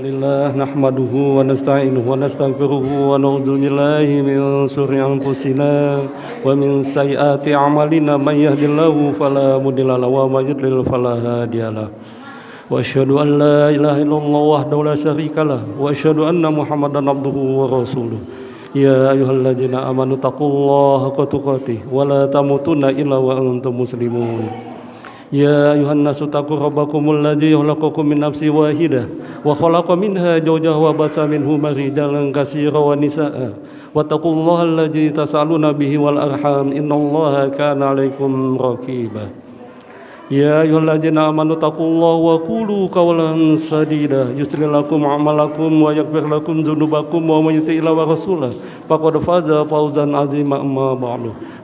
لله نحمده ونستعينه ونستغفره ونعوذ بالله من شرور أنفسنا ومن سيئات أعمالنا من يهد الله فلا مضل له ومن يضلل فلا هادي له وأشهد أن لا إله إلا الله وحده لا شريك له وأشهد أن محمدا عبده ورسوله يا أيها الذين آمنوا اتقوا الله حق تقاته ولا تموتن إلا وأنتم مسلمون يا أيها الناس اتقوا ربكم الذي خلقكم من نفس واحدة وخلق منها زوجها وبث منهما رجالا كثيرا ونساء واتقوا الله الذي تسألون به والأرحام إن الله كان عليكم رقيبا يا أيها الذين آمنوا اتقوا الله وقولوا قولا سديدا يصلح لكم أعمالكم ويغفر لكم ذنوبكم ومن يطع الله ورسوله فقد فاز فوزا عظيما أما بعد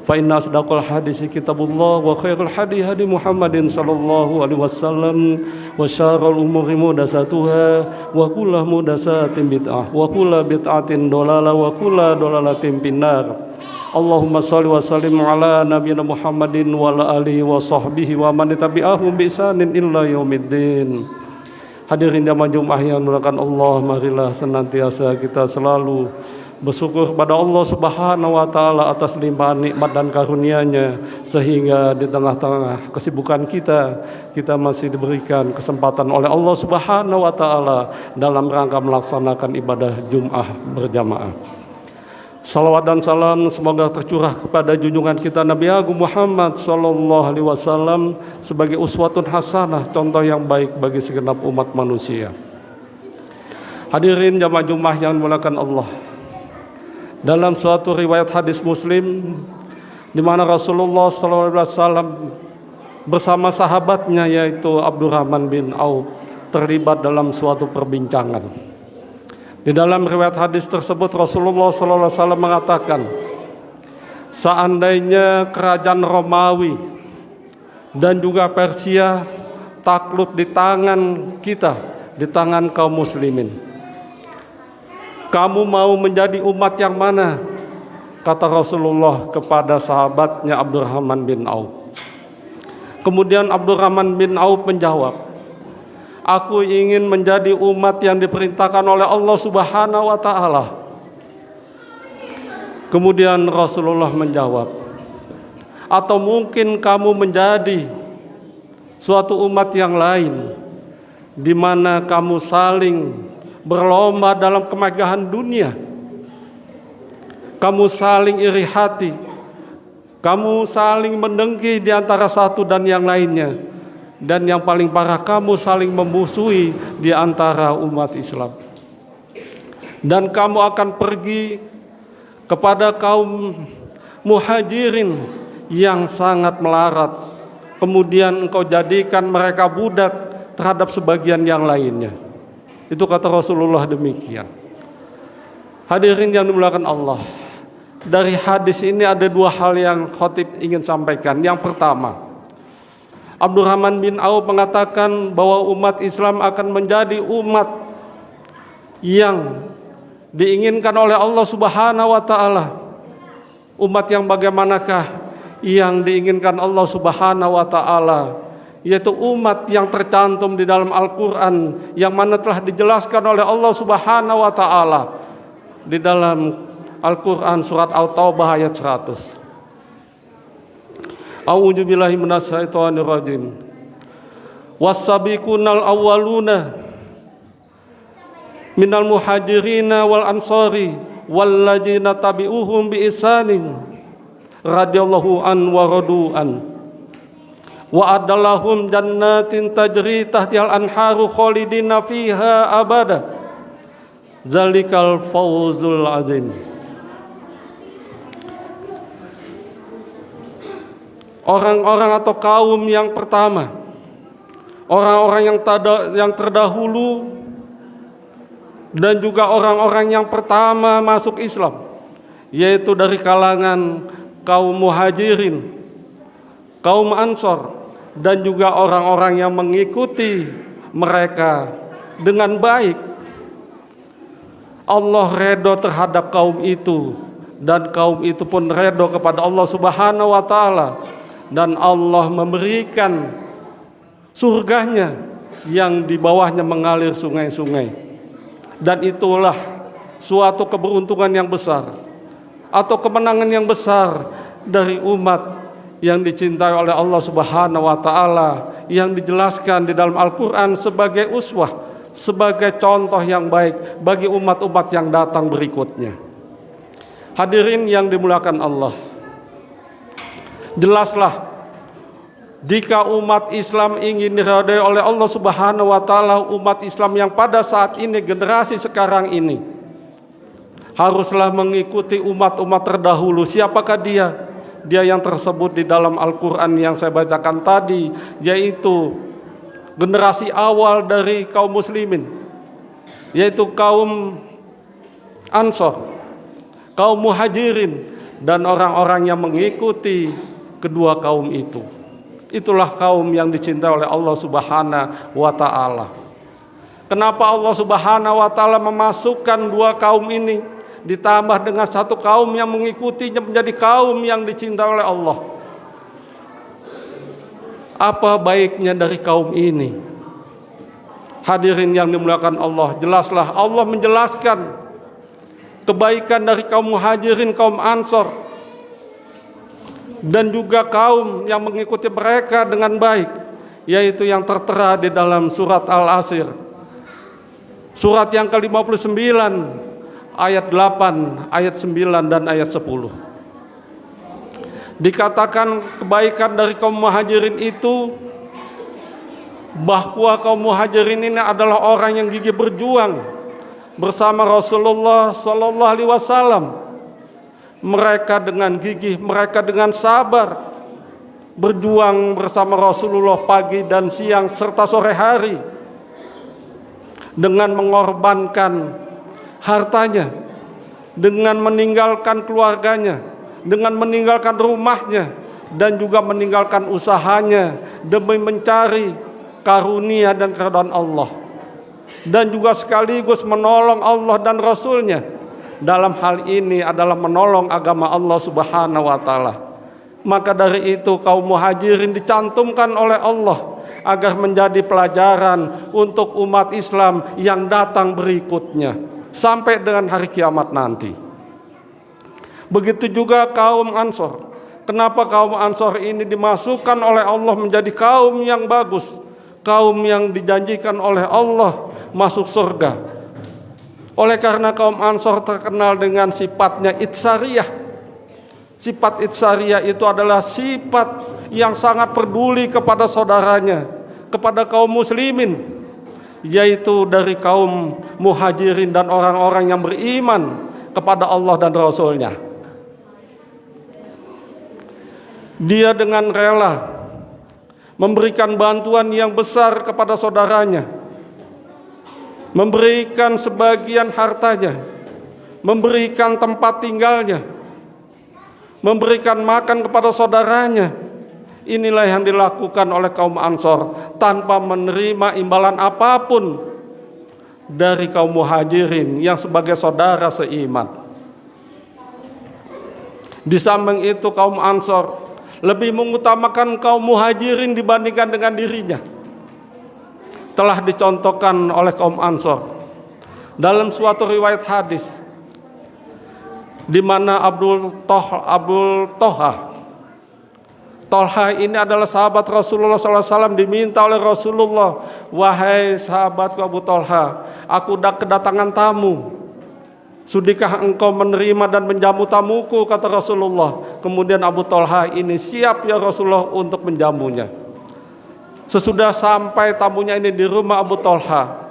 فإن أصدق الحديث كتاب الله وخير الهدي هدي محمد صلى الله عليه وسلم وشر الأمور محدثاتها وكل محدثة بدعة وكل بدعة ضلالة وكل ضلالة في النار Allahumma sholli wa sallim ala nabiyina Muhammadin wa ala alihi wa sahbihi wa man tabi'ahum bi ihsanin illa yaumiddin. Hadirin jamaah Jumat yang dimuliakan Allah, marilah senantiasa kita selalu bersyukur kepada Allah Subhanahu wa taala atas limpahan nikmat dan karunia-Nya sehingga di tengah-tengah kesibukan kita masih diberikan kesempatan oleh Allah Subhanahu wa taala dalam rangka melaksanakan ibadah Jumat berjamaah. Salawat dan salam semoga tercurah kepada junjungan kita Nabi Agung Muhammad sallallahu alaihi wasallam sebagai uswatun hasanah, contoh yang baik bagi segenap umat manusia. Hadirin jamaah Jumat yang dimuliakan Allah. Dalam suatu riwayat hadis Muslim di mana Rasulullah sallallahu alaihi wasallam bersama sahabatnya yaitu Abdurrahman bin Auf terlibat dalam suatu perbincangan. Di dalam riwayat hadis tersebut Rasulullah SAW mengatakan, seandainya kerajaan Romawi dan juga Persia takluk di tangan kita, di tangan kaum muslimin, kamu mau menjadi umat yang mana? Kata Rasulullah kepada sahabatnya Abdurrahman bin Auf. Kemudian Abdurrahman bin Auf menjawab, aku ingin menjadi umat yang diperintahkan oleh Allah Subhanahu wa taala. Kemudian Rasulullah menjawab, atau mungkin kamu menjadi suatu umat yang lain di mana kamu saling berlomba dalam kemegahan dunia. Kamu saling iri hati. Kamu saling mendengki di antara satu dan yang lainnya. Dan yang paling parah, kamu saling memusuhi di antara umat Islam. Dan kamu akan pergi kepada kaum muhajirin yang sangat melarat. Kemudian engkau jadikan mereka budak terhadap sebagian yang lainnya. Itu kata Rasulullah demikian. Hadirin yang dimuliakan Allah, dari hadis ini ada dua hal yang khotib ingin sampaikan. Yang pertama, Abdurrahman bin Auf mengatakan bahwa umat Islam akan menjadi umat yang diinginkan oleh Allah Subhanahu wa taala. Umat yang bagaimanakah yang diinginkan Allah Subhanahu wa taala? Yaitu umat yang tercantum di dalam Al-Qur'an yang mana telah dijelaskan oleh Allah Subhanahu wa taala di dalam Al-Qur'an surat At-Taubah ayat 100. A'udzu billahi minasyaitonir rajim. Was-sabiqunal awwaluna minal muhajirina wal ansari walladzina tabi'uhum bi ihsanin radhiyallahu an wa radu an wa adallahum jannatin tajri tahtihal anharu khalidina fiha abada zalikal fawzul azim. Orang-orang atau kaum yang pertama, orang-orang yang terdahulu dan juga orang-orang yang pertama masuk Islam, yaitu dari kalangan kaum muhajirin, kaum ansor, dan juga orang-orang yang mengikuti mereka dengan baik. Allah redho terhadap kaum itu dan kaum itu pun redho kepada Allah Subhanahu wa taala. Dan Allah memberikan surganya yang di bawahnya mengalir sungai-sungai. Dan itulah suatu keberuntungan yang besar atau kemenangan yang besar dari umat yang dicintai oleh Allah Subhanahu wa taala, yang dijelaskan di dalam Al-Qur'an sebagai uswah, sebagai contoh yang baik bagi umat-umat yang datang berikutnya. Hadirin yang dimuliakan Allah, jelaslah jika umat Islam ingin diridhai oleh Allah Subhanahu wa taala, umat Islam yang pada saat ini, generasi sekarang ini, haruslah mengikuti umat-umat terdahulu. Siapakah dia? Dia yang tersebut di dalam Al-Quran yang saya bacakan tadi, yaitu generasi awal dari kaum muslimin, yaitu kaum Ansor, kaum Muhajirin, dan orang-orang yang mengikuti kedua kaum itu. Itulah kaum yang dicintai oleh Allah Subhanahu wa taala. Kenapa Allah Subhanahu wa taala memasukkan dua kaum ini ditambah dengan satu kaum yang mengikutinya menjadi kaum yang dicintai oleh Allah? Apa baiknya dari kaum ini? Hadirin yang dimuliakan Allah, jelaslah Allah menjelaskan kebaikan dari kaum Muhajirin, kaum Ansor, dan juga kaum yang mengikuti mereka dengan baik, yaitu yang tertera di dalam surat Al-Asr, surat yang ke-59, ayat 8, ayat 9, dan ayat 10. Dikatakan kebaikan dari kaum Muhajirin itu bahwa kaum Muhajirin ini adalah orang yang gigih berjuang bersama Rasulullah Sallallahu Alaihi Wasallam. Mereka dengan gigih, mereka dengan sabar berjuang bersama Rasulullah pagi dan siang serta sore hari, dengan mengorbankan hartanya, dengan meninggalkan keluarganya, dengan meninggalkan rumahnya, dan juga meninggalkan usahanya demi mencari karunia dan keridhaan Allah, dan juga sekaligus menolong Allah dan Rasulnya. Dalam hal ini adalah menolong agama Allah Subhanahu wa taala. Maka dari itu kaum Muhajirin dicantumkan oleh Allah agar menjadi pelajaran untuk umat Islam yang datang berikutnya sampai dengan hari kiamat nanti. Begitu juga kaum Ansor. Kenapa kaum Ansor ini dimasukkan oleh Allah menjadi kaum yang bagus, kaum yang dijanjikan oleh Allah masuk surga? Oleh karena kaum Ansor terkenal dengan sifatnya itsariyah. Sifat itsariyah itu adalah sifat yang sangat peduli kepada saudaranya, kepada kaum muslimin, yaitu dari kaum Muhajirin dan orang-orang yang beriman kepada Allah dan Rasul-Nya. Dia dengan rela memberikan bantuan yang besar kepada saudaranya, memberikan sebagian hartanya, memberikan tempat tinggalnya, memberikan makan kepada saudaranya. Inilah yang dilakukan oleh kaum Ansor tanpa menerima imbalan apapun dari kaum Muhajirin yang sebagai saudara seiman. Di samping itu kaum Ansor lebih mengutamakan kaum Muhajirin dibandingkan dengan dirinya. Telah dicontohkan oleh kaum Ansor dalam suatu riwayat hadis di mana Abdul Tolha ini adalah sahabat Rasulullah SAW, diminta oleh Rasulullah, wahai sahabatku Abu Tolha, aku kedatangan tamu, sudikah engkau menerima dan menjamu tamuku, kata Rasulullah. Kemudian Abu Tolha ini siap ya Rasulullah untuk menjamunya. Sesudah sampai tamunya ini di rumah Abu Tolha,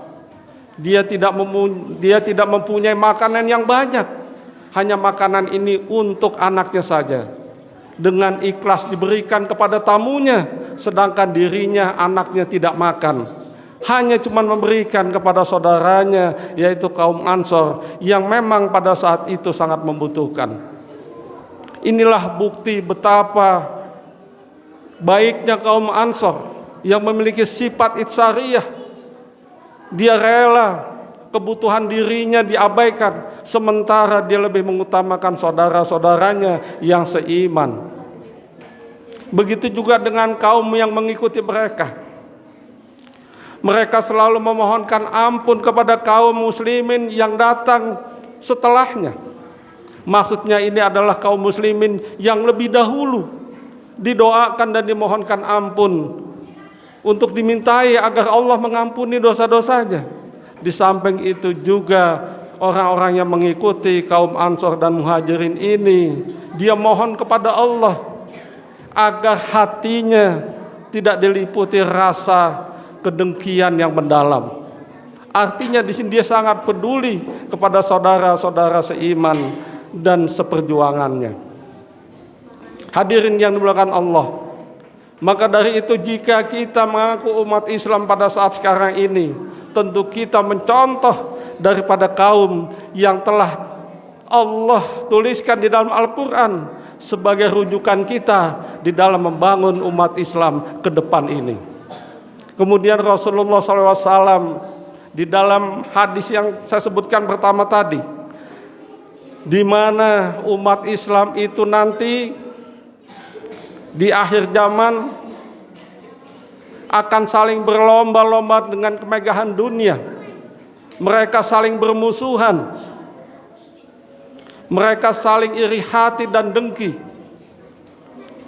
dia tidak mempunyai makanan yang banyak, hanya makanan ini untuk anaknya saja. Dengan ikhlas diberikan kepada tamunya, sedangkan dirinya, anaknya tidak makan. Hanya cuma memberikan kepada saudaranya, yaitu kaum Ansor yang memang pada saat itu sangat membutuhkan. Inilah bukti betapa baiknya kaum Ansor yang memiliki sifat itsariyah. Dia rela kebutuhan dirinya diabaikan, sementara dia lebih mengutamakan saudara-saudaranya yang seiman. Begitu juga dengan kaum yang mengikuti mereka. Mereka selalu memohonkan ampun kepada kaum muslimin yang datang setelahnya. Maksudnya ini adalah kaum muslimin yang lebih dahulu didoakan dan dimohonkan ampun untuk dimintai agar Allah mengampuni dosa-dosanya. Di samping itu juga orang-orang yang mengikuti kaum Ansor dan Muhajirin ini, dia mohon kepada Allah agar hatinya tidak diliputi rasa kedengkian yang mendalam. Artinya di sini dia sangat peduli kepada saudara-saudara seiman dan seperjuangannya. Hadirin yang dimuliakan Allah, maka dari itu jika kita mengaku umat Islam pada saat sekarang ini, tentu kita mencontoh daripada kaum yang telah Allah tuliskan di dalam Al-Quran sebagai rujukan kita di dalam membangun umat Islam ke depan ini. Kemudian Rasulullah SAW di dalam hadis yang saya sebutkan pertama tadi, di mana umat Islam itu nanti di akhir zaman akan saling berlomba-lomba dengan kemegahan dunia. Mereka saling bermusuhan, mereka saling iri hati dan dengki,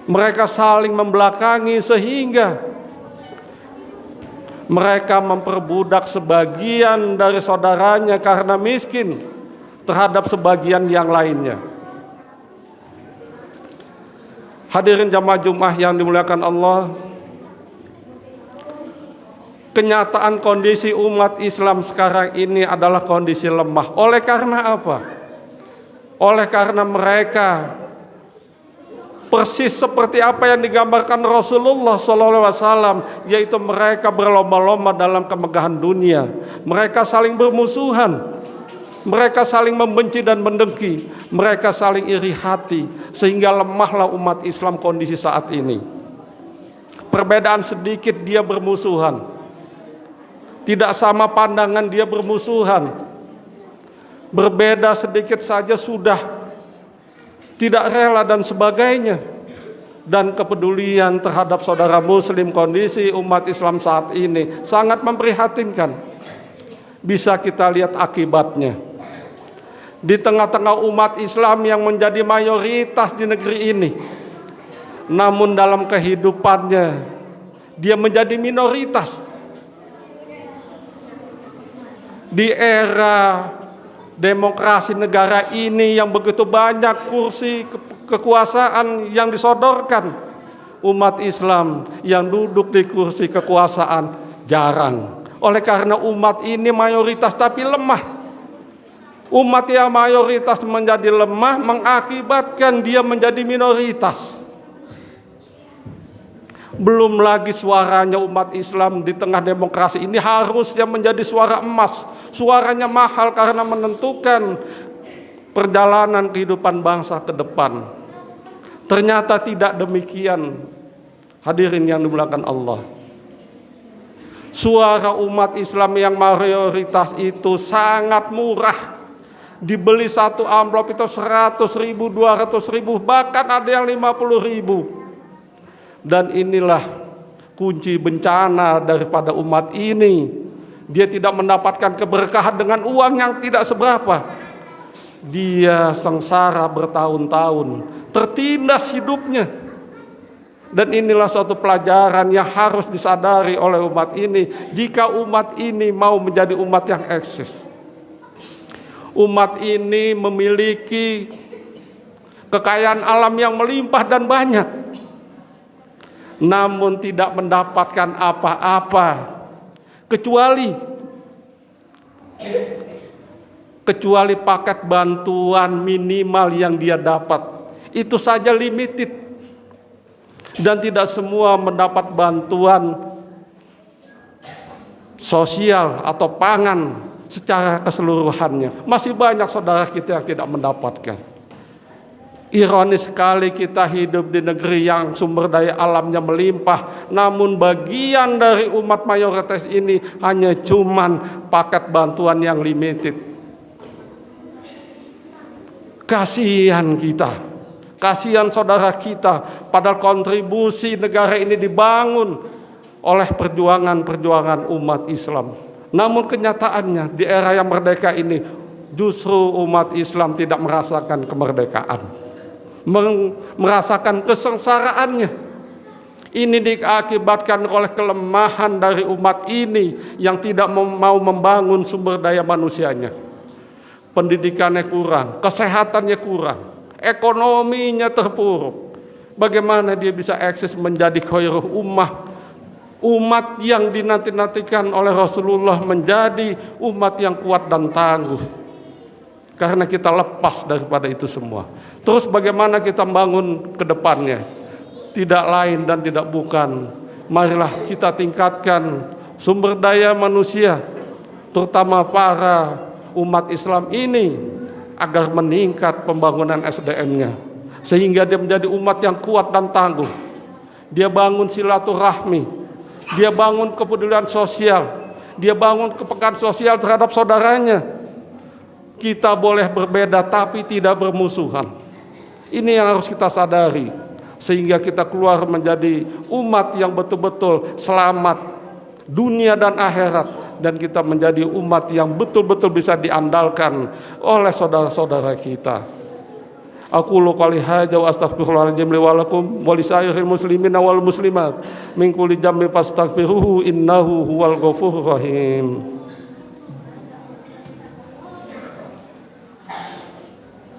mereka saling membelakangi sehingga mereka memperbudak sebagian dari saudaranya karena miskin terhadap sebagian yang lainnya. Hadirin jamaah Jumat yang dimuliakan Allah, kenyataan kondisi umat Islam sekarang ini adalah kondisi lemah. Oleh karena apa? Oleh karena mereka persis seperti apa yang digambarkan Rasulullah SAW, yaitu mereka berlomba-lomba dalam kemegahan dunia. Mereka saling bermusuhan, mereka saling membenci dan mendengki, mereka saling iri hati, sehingga lemahlah umat Islam kondisi saat ini. Perbedaan sedikit dia bermusuhan, tidak sama pandangan dia bermusuhan, berbeda sedikit saja sudah tidak rela dan sebagainya. Dan kepedulian terhadap saudara muslim, kondisi umat Islam saat ini sangat memprihatinkan. Bisa kita lihat akibatnya. Di tengah-tengah umat Islam yang menjadi mayoritas di negeri ini, namun dalam kehidupannya dia menjadi minoritas. Di era demokrasi negara ini yang begitu banyak kursi kekuasaan yang disodorkan, umat Islam yang duduk di kursi kekuasaan jarang. Oleh karena umat ini mayoritas tapi lemah. Umat yang mayoritas menjadi lemah mengakibatkan dia menjadi minoritas. Belum lagi suaranya umat Islam di tengah demokrasi ini harusnya menjadi suara emas. Suaranya mahal karena menentukan perjalanan kehidupan bangsa ke depan. Ternyata tidak demikian. Hadirin yang dimuliakan Allah, suara umat Islam yang mayoritas itu sangat murah. Dibeli satu amplop itu 100.000, 200.000, bahkan ada yang 50.000. Dan inilah kunci bencana daripada umat ini. Dia tidak mendapatkan keberkahan dengan uang yang tidak seberapa. Dia sengsara bertahun-tahun, tertindas hidupnya. Dan inilah suatu pelajaran yang harus disadari oleh umat ini. Jika umat ini mau menjadi umat yang eksis, umat ini memiliki kekayaan alam yang melimpah dan banyak, namun tidak mendapatkan apa-apa kecuali paket bantuan minimal yang dia dapat. Itu saja limited, dan tidak semua mendapat bantuan sosial atau pangan secara keseluruhannya. Masih banyak saudara kita yang tidak mendapatkan. Ironis sekali, kita hidup di negeri yang sumber daya alamnya melimpah, namun bagian dari umat mayoritas ini hanya cuman paket bantuan yang limited. Kasihan kita, kasihan saudara kita, padahal kontribusi negara ini dibangun oleh perjuangan-perjuangan umat Islam. Namun kenyataannya di era yang merdeka ini justru umat Islam tidak merasakan kemerdekaan, merasakan kesengsaraannya. Ini diakibatkan oleh kelemahan dari umat ini yang tidak mau membangun sumber daya manusianya. Pendidikannya kurang, kesehatannya kurang, ekonominya terpuruk. Bagaimana dia bisa eksis menjadi khairul ummah, umat yang dinanti-nantikan oleh Rasulullah menjadi umat yang kuat dan tangguh? Karena kita lepas daripada itu semua. Terus bagaimana kita bangun ke depannya? Tidak lain dan tidak bukan, marilah kita tingkatkan sumber daya manusia, terutama para umat Islam ini, agar meningkat pembangunan SDM-nya, sehingga dia menjadi umat yang kuat dan tangguh. Dia bangun silaturahmi, dia bangun kepedulian sosial, dia bangun kepekaan sosial terhadap saudaranya. Kita boleh berbeda tapi tidak bermusuhan. Ini yang harus kita sadari, sehingga kita keluar menjadi umat yang betul-betul selamat dunia dan akhirat, dan kita menjadi umat yang betul-betul bisa diandalkan oleh saudara-saudara kita. Aqulu qouli hadza wa astaghfirullahaladzim li wa lakum wa lisairil muslimin wal muslimat min kulli dhanbin fastaghfiruhu innahu huwal ghafurur rahim.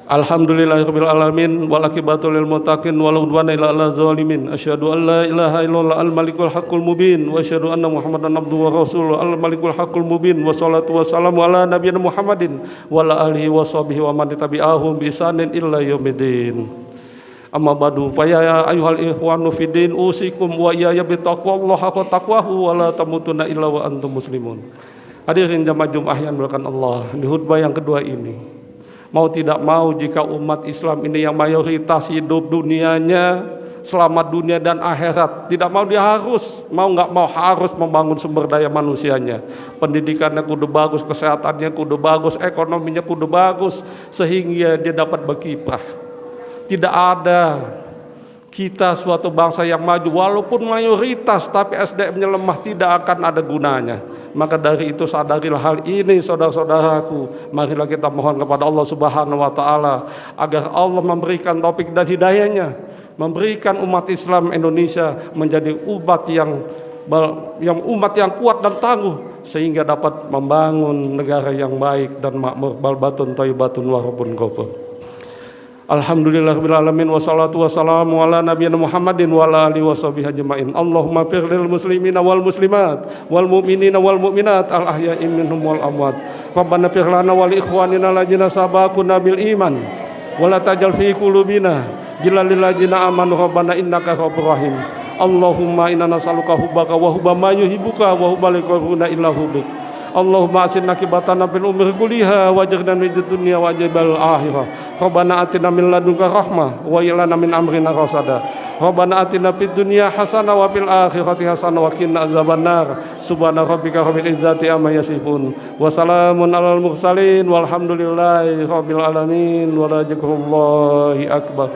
Alhamdulillahirabbil alamin wal aqibatu lil muttaqin wala udwana illa 'alal zalimin. Asyhadu an la ilaha illallah al malikul haqqul mubin wa asyhadu anna muhammadan abduhu wa rasuluhu al malikul haqqul mubin. Wassalatu wassalamu ala nabiyyina Muhammadin wa ala alihi wa sahbihi wa man tabi'ahum bi ihsanin illa yaumiddin. Amma ba'du, fa ya ayyuhal ikhwanu fiddin usikum wa iyaya bi taqwallahi haqqa taqwahu wa la tamutunna illa wa antum muslimun. Hadirin jamaah Jumat yang dimuliakan Allah, di khutbah yang kedua ini, mau tidak mau jika umat Islam ini yang mayoritas hidup dunianya selamat dunia dan akhirat, tidak mau dia harus membangun sumber daya manusianya. Pendidikannya kudu bagus, kesehatannya kudu bagus, ekonominya kudu bagus, sehingga dia dapat berkiprah. Tidak ada kita suatu bangsa yang maju walaupun mayoritas tapi SDM-nya lemah, tidak akan ada gunanya. Maka dari itu sadarilah hal ini saudara-saudaraku. Marilah kita mohon kepada Allah Subhanahu wa taala agar Allah memberikan taufik dan hidayahnya, memberikan umat Islam Indonesia menjadi umat yang kuat dan tangguh, sehingga dapat membangun negara yang baik dan makmur, balbatun thayyibatun wa rabbun ghafur. Alhamdulillahirabbil alamin wassalatu wassalamu ala nabiyyina Muhammadin wa ala alihi washabihi ajmain. Allahumma fir lil muslimina wal muslimat wal mu'minina wal mu'minat al ahya'i minhum wal amwat. Rabbana fir lana wa li ikhwanina allazina sabaquna bil iman wa la tajal fi qulubina ghillan lil ladzina amanu rabbana innaka ghafurur rahim. Allahumma inna nas'aluka hubbaka wa hubba ma yuhibbuka wa hubba liqauna illa hubbuk. Allahumma asinna kibatana fil umri kulliha waj'alna min dunya wa jabal akhirah. Rabbana atina min ladunka rahmah wa ilana min amrina rasada. Rabbana atina fid dunya hasanah wa fil akhirati hasanah wa qina azabannar. Subhana rabbika rabbil izzati amma yasifun wa salamun alal mursalin walhamdulillahi rabbil alamin wa la dzikrullahi akbar.